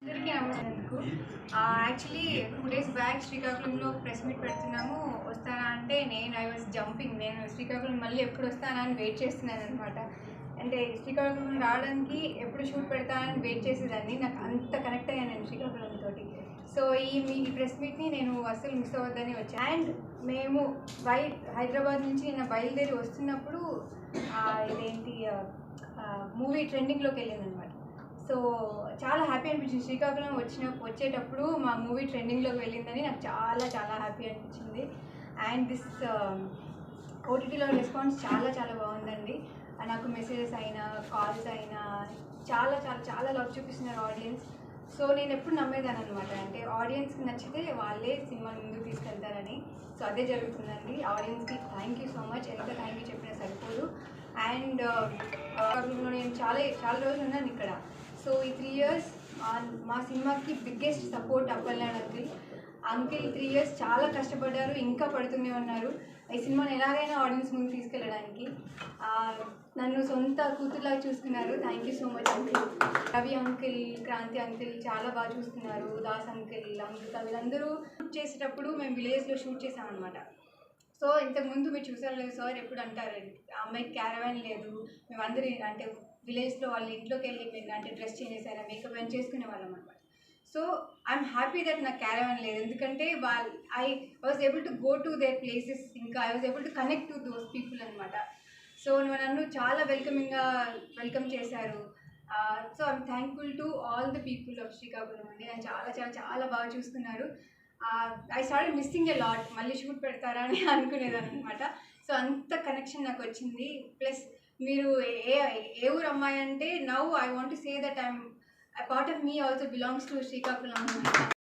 అందరికీ నమస్కారం. Actually 2 days back శ్రీకాకుళంలో ప్రెస్ మీట్ పెడుతున్నాము, వస్తానా అంటే ఐ వాజ్ జంపింగ్. నేను శ్రీకాకుళం మళ్ళీ ఎప్పుడు వస్తానా అని వెయిట్ చేస్తున్నాను అనమాట. అంటే శ్రీకాకుళం రావడానికి ఎప్పుడు షూట్ పెడతానని వెయిట్ చేసేదాన్ని. నాకు అంత కనెక్ట్ అయ్యాను నేను శ్రీకాకుళంతో. సో మీ ప్రెస్ మీట్ని నేను అస్సలు మిస్ అవ్వద్దని వచ్చాను. అండ్ మేము హైదరాబాద్ నుంచి నేను బయలుదేరి వస్తున్నప్పుడు ఇదేంటి మూవీ ట్రెండింగ్లోకి వెళ్ళిందనమాట. సో చాలా హ్యాపీ అనిపించింది. శ్రీకాకుళం వచ్చేటప్పుడు మా మూవీ ట్రెండింగ్లోకి వెళ్ళిందని నాకు చాలా చాలా హ్యాపీ అనిపించింది. అండ్ దిస్ ఓటీటీలో రెస్పాన్స్ చాలా చాలా బాగుందండి. నాకు మెసేజెస్ అయినా కాల్స్ అయినా చాలా చాలా చాలా లవ్ చూపిస్తున్నారు ఆడియన్స్. సో నేను ఎప్పుడు నమ్మేదాన్ని అనమాట, అంటే ఆడియన్స్కి నచ్చితే వాళ్ళే సినిమాని ముందుకు తీసుకెళ్తారని. సో అదే జరుగుతుందండి. ఆడియన్స్కి థ్యాంక్ యూ సో మచ్. ఎంత థ్యాంక్ యూ చెప్పినా సరిపోదు. అండ్ నేను చాలా రోజులు ఉన్నాను ఇక్కడ. సో ఈ 3 years మా సినిమాకి biggest support Appalanaidu uncle 3 years చాలా కష్టపడ్డారు, ఇంకా పడుతూనే ఉన్నారు ఈ సినిమాని ఎలాగైనా ఆడియన్స్ ముందు తీసుకెళ్ళడానికి. నన్ను సొంత కూతురులాగా చూసుకున్నారు. Thank you so much uncle. Ravi uncle, Kranti uncle చాలా బాగా చూస్తున్నారు. దాస్ అంకిల్, అమృత వీళ్ళందరూ షూట్ చేసేటప్పుడు మేము విలేజ్లో షూట్ చేసామన్నమాట. సో ఇంతకుముందు మీరు చూసారు లేదు సార్, ఎప్పుడు అంటారు అమ్మాయికి క్యారవాన్ లేదు, మేమందరూ అంటే విలేజ్లో వాళ్ళ ఇంట్లోకి వెళ్ళి మేము అంటే డ్రెస్ చేంజ్ చేసారా, మేకప్ అని చేసుకునే వాళ్ళం అనమాట. సో ఐఎమ్ హ్యాపీ దట్ నాకు క్యారవాన్ లేదు, ఎందుకంటే I was able to go to their places, ఇంకా I was able to connect to those people అనమాట. సో నన్ను చాలా వెల్కమ్ చేశారు. So I'm thankful to all the people of Srikakulam అండి. నేను చాలా చాలా చాలా బాగా చూసుకున్నారు. I started missing a lot. మళ్ళీ షూట్ పెడతారా అని అనుకునేదాన్ని అనమాట. సో అంత కనెక్షన్ నాకు వచ్చింది. ప్లస్ మీరు ఏ ఊరు అమ్మాయి అంటే now I want to say that I'm a part of me also belongs to Srikakulam.